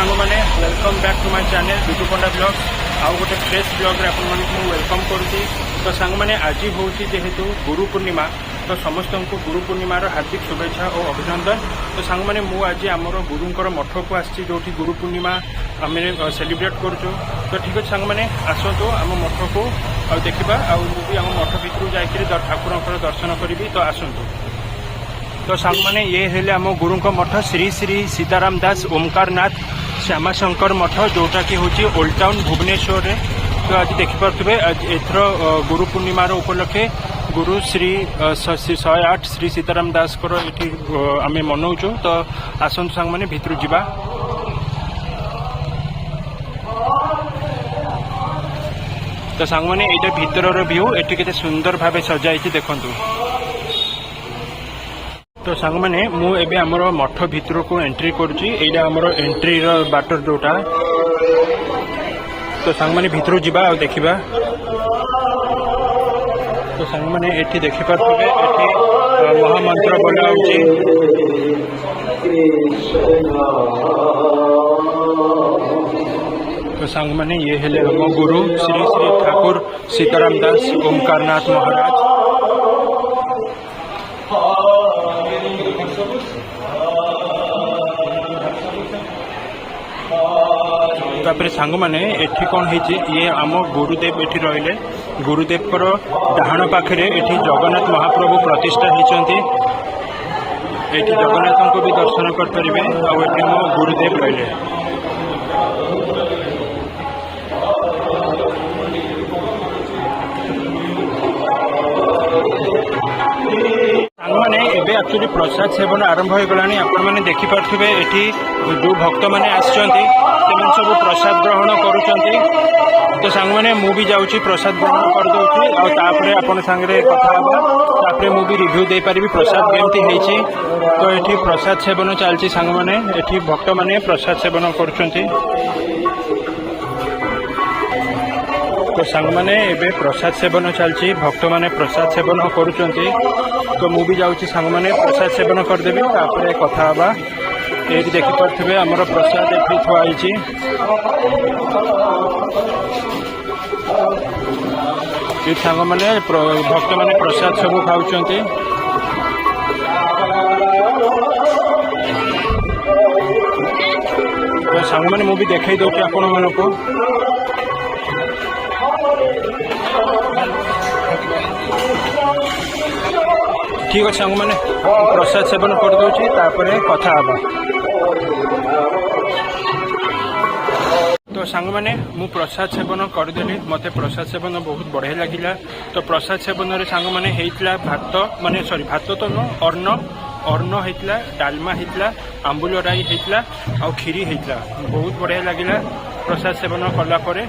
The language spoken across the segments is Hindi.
सांग मैंने welcome back to my channel Bittu Panda blog आउ गोटे फ्रेश ब्लॉग रे आपण मानक वेलकम करुच्ची। तो सांग मैंने आज हूँ जेहेतु गुरु पूर्णिमा तो समस्त को गुरु पूर्णिमार हार्दिक शुभेच्छा और अभिनंदन। तो सांग मैंने मुझे आमर गुरुंकर मठ को आसी जो गुरु पूर्णिमा आम सेलिब्रेट करुचु। तो ठीक अच्छे सांग मैंने आसतु आम मठ को देखा आम मठ भितर जा ठाकुर दर्शन करी। तो आसतु तो सांग मैंने ये हेले आम गुरु मठ श्री श्री सीताराम दास ओमकार नाथ श्यामाशंकर मठ जोटा कि हूँ ओल्ड टाउन भुवनेश्वर रे। तो आज देखिपे एथर गुरु पूर्णिमार उपलक्षे गुरु श्री 108 श्री सीताराम दास ये आम मनाऊँ। तो आसतु सांग मैंने भितर जावा। तो सांग मैंने यहाँ भितर व्यू ये के सुंदर भाव सजाई देखु। तो सांग मैंने मुझे आमर मठ भितर को एंट्री करुच्ची। यहाँ आमर एंट्री बाटर जोटा। तो सांग मैंने भितर जावा और देखा। तो सांग मैंने ये देखिपे ये महामंत्र बोला तो सांग मैंने ये हेले हम गुरु श्री श्री ठाकुर सीताराम दास ओमकार नाथ महाराज। तापर सांग मैंने एठी कौन ये आम गुरुदेव एठी रहिले। गुरुदेव डाहाण पाखे एठी जगन्नाथ महाप्रभु प्रतिष्ठा होती। एठी जगन्नाथ को भी दर्शन करें और ये मो गुरुदेव रहिले। मैंने एबे एक्चुअली प्रसाद सेवन आरंभ हो गला। आपण मैंने देखिपे ये जो भक्त मैंने आसचंती सब प्रसाद ग्रहण करुँच। तो सांग मैंने मु भी जाऊँगी प्रसाद ग्रहण करदे आपन सांगे कथा मु भी रिव्यू दे पारि प्रसाद केमती होती। तो ये प्रसाद सेवन चलती सांग मैंने ये भक्त मैंने प्रसाद सेवन करुँच। तो सांग मैंने एबे प्रसाद सेवन चलती भक्त मैंने प्रसाद सेवन करुँच। तो मु भी जाऊँगी सांग मैंने प्रसाद सेवन करदेवी कथा हवा। ये देखिपे आमर प्रसाद ये थुआई। ये सांग मैंने भक्त मैंने प्रसाद सब खाऊं। तो सांग मैंने मु भी देखई दौर आपण मानक। ठीक अच्छे सांग मैंने प्रसाद सेवन करदे कथा हवा। तो सांग मैंने मु प्रसाद सेवन करदेली मते प्रसाद सेवन बहुत बढ़िया लगिला। तो प्रसाद सेवन रे सांग मैंने हेइतला भात माने सॉरी भात तो न अन्न हेइतला डालमा हेइतला आंबुल राई हेइतला और खीरी हेइतला बहुत बढ़िया लगिला प्रसाद सेवन कला परे।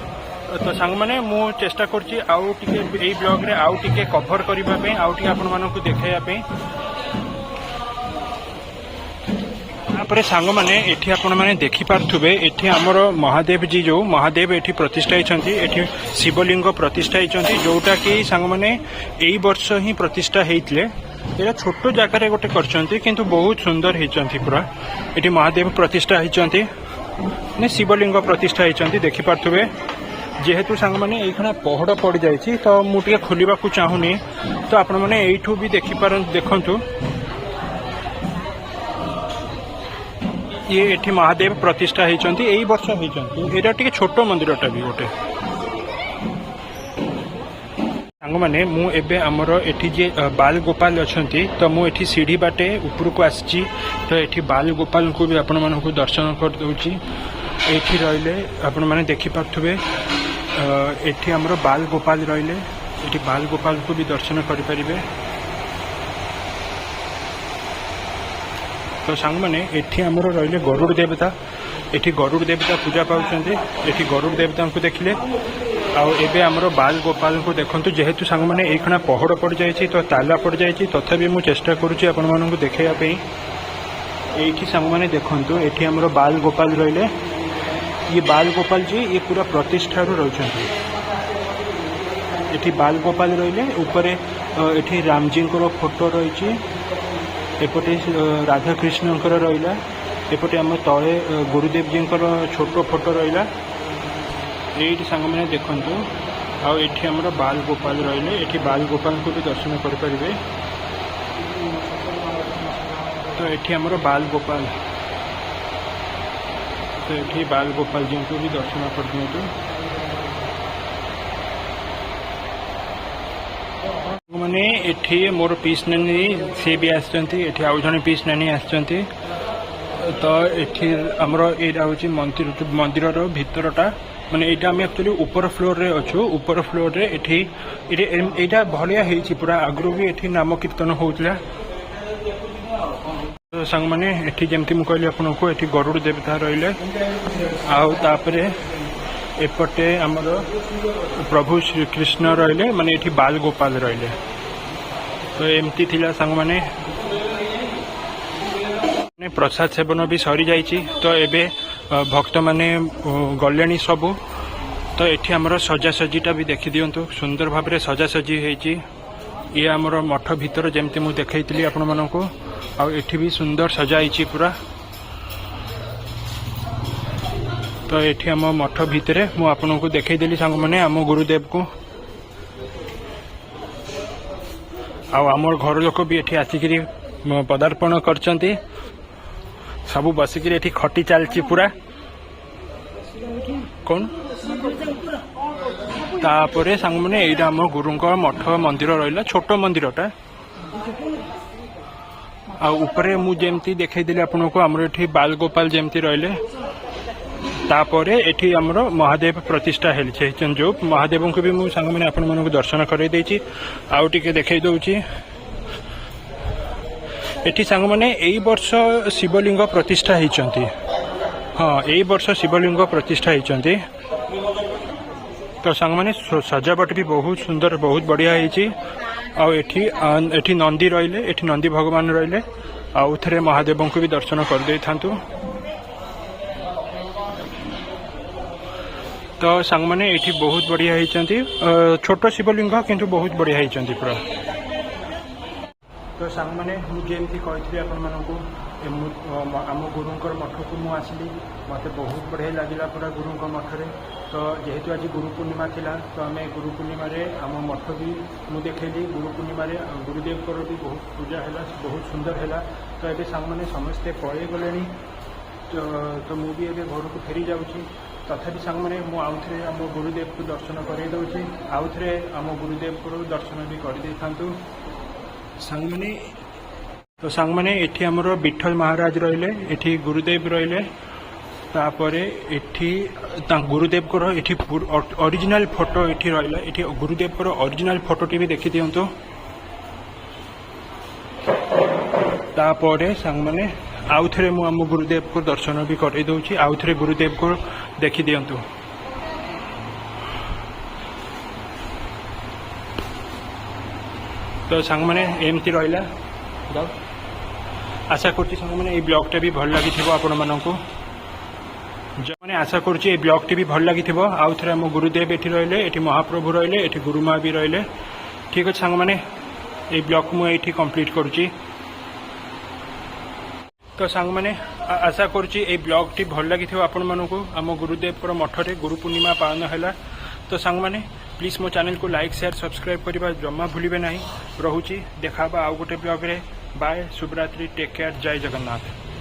तो सांग मैंने मु चेष्टा करछि आउ टिके एई ब्लॉग रे आउ टिके कवर करिबा पे आउ टिके आपन मानकु देखाइबा पे। तापर सांग मैंने एठी आपण माने देखि पारथुबे एठी हमर महादेव जी जो महादेव एठी प्रतिष्ठा होइछंती। एठी शिवलिंग प्रतिष्ठा होइछंती जोटा कि सांग मैंने एई वर्ष ही प्रतिष्ठा हेइतले। एरा छोटो जागा रे गोटे करछंती किंतु बहुत सुंदर हेइछंती। पूरा एठी महादेव प्रतिष्ठा होइछंती ने शिवलिंग प्रतिष्ठा होइछंती देखि पारथुबे। जेहेतु सांग मैंने ये पहड़ पड़ जाइए तो मुझे खोलने को चाहूनी। तो आपण मैंने यू भी देखु ये एठी महादेव प्रतिष्ठा होती यही वर्ष होती। यहाँ टे छोट मंदिरटा भी गोटे सांग मैंने मुझे आमर एठी जे बाल गोपाल अच्छा तो मुझे सीढ़ी बाटे ऊपर को आसी। तो ये बाल गोपाल को भी आपण मानक दर्शन कर दूची। ये रहिले आपण मैंने देखिपे एठी आमर बाल गोपाल रहिले एठी बाल गोपाल को भी दर्शन करें। तो सांग मैंने एठी आमर रहिले गरुड़ देवता एठी गरुड़ देवता पूजा पाउछंती। एठी गरुड़ देवता को देखिले आउ एबे आमर बाल गोपाल को देखंतु। जेहेतु सांग मैंने एखना पहड़ पड़ जाइए तो ताला पड़ जाइए तथापि मु चेष्टा करुच्ची आपण मानकु देखाइबा पे। एठी सांग मैंने देखंतु एठी आमर बाल गोपाल रहिले। ये बाल गोपाल जी ये पूरा प्रतिष्ठा रहते। ये बाल गोपाल रहिले ऊपर ये रामजी फोटो रही एपटे राधाकृष्ण रहा एपटे आम तले गुरुदेव जी छोट फोटो रहा ये सांग मैंने देखु आठी आम बाल गोपाल रही ये बाल गोपाल को भी दर्शन करें तो ये आम बाल गोपाल तो ये बाल गोपाल जी को भी दर्शन कर दिंतु मैंने एठी मोर पीस नानी सी भी आसचंती आउ जने पीस नानी आसचंती तो एठी हमर एटा होची मंदिर भितरटा माने एटा हम एक्चुअली ऊपर फ्लोर रे अछु ऊपर फ्लोर रे एठी एटा भलिया हेची पूरा आगरो भी एठी नाम कीर्तन होउतला तो संग माने एठी जेमती मु कहली आपन को एठी गरुड़ देवता रहिले आउ तापरे एपटे आमर प्रभु श्री कृष्ण रहिले माने एठी बाल गोपाल रहिले तो एमती थिला संग माने प्रसाद सेवन भी सरी जाइछि तो एबे भक्त माने गलेनी सबु तो एठी आमर सजासजीटा भी देखि दियंतु सुंदर भाव रे सजासजी हेछि ये आमर मठ भीतर जेमती मु देखैतली आपन मानको आ एठी भी सुंदर सजाइछि पूरा तो ये आम मठ भितर मु आपन को देखईदेली सांग मैंने आम गुरुदेव को आमर घर लोक भी ये आसिक पदार्पण करचंती सब बसिक ये खटी चलती पूरा कौन तापर सांग मैंने यहाँ आम गुरु मठ मंदिर रहा छोट मंदिरटा आउे मुझे देखईदेली आपन को आमर ये बाल गोपाल जमती रहिले तापर एठी हमरो महादेव प्रतिष्ठा हेलछे जो महादेव को भी मु संग मैंने आपण मन को दर्शन करे देछि आउ टिके देखै दउछि एठी संग मैंने एई वर्ष शिवलिंग प्रतिष्ठा हेचंती हाँ एई वर्ष शिवलिंग प्रतिष्ठा हेचंती तो संग मैंने सजावट भी बहुत सुंदर बहुत बढ़िया हेछि आ एठी नंदी रहिले एठी नंदी भगवान रहिले आउ थरे महादेव को भी दर्शन कर दे थांतु तो सांग मैंने ये बहुत बढ़िया होती छोट शिवलिंग किंतु बहुत बढ़िया होती पूरा तो सांग मैंने मुझे कही आम गुरुंर मठ को मुझे आसली मत बहुत बढ़िया लगे पूरा गुरुंर मठरे तो जेहेतु आज गुरु पूर्णिमा थिला तो आम गुरु पूर्णिमा आम मठ भी मुझे देखली गुरु पूर्णिमा गुरुदेव भी बहुत पूजा है बहुत सुंदर है तो ये सांग मैंने समस्ते पलि गले तो मुझे घर को फेरी जाऊँगी तथापि सांग मैंने मुझे आम गुरुदेव को दर्शन कर दूसरी आउ थे आम गुरुदेव को दर्शन भी कर था सांग मैंने तो सांग मैंने ये आमर विठल महाराज रहिले एठी गुरुदेव रहिले तापर एठी गुरुदेव को एठी ओरिजिनल फोटो एठी रहिला एठी गुरुदेव को ओरिजिनल फोटोटी भी देखि दियंतो तापर सांग मैंने आउ थे मु आम गुरुदेव को दर्शन भी कर दूसरी आउ थे गुरुदेव को देखि दियंतु तो सांग मैंने एमती रहा आशा करती सांग मैंने ब्लॉगटा भी भल लगी आपण मानक मैंने आशा करुँच ये ब्लॉगटी भी भल लगी आउ थे आम गुरुदेव ये रहिले ये महाप्रभु रहिले ये गुरुमा भी रहिले ठीक अच्छे सांग मैंने ये ब्लॉग को मुझे कंप्लीट करुँची तो सांग मैंने आशा करुँच ये ब्लॉगटी भल लगी आपण मानक आम गुरुदेव मठरे गुरु पूर्णिमा पालन है तो सांग मैंने प्लीज मो चैनल को लाइक शेयर सब्सक्राइब करने जमा भूलिए ना रोची देखा आउ गोटे ब्लॉग रे बाय शुभरात्रि टेक केयर जय जगन्नाथ।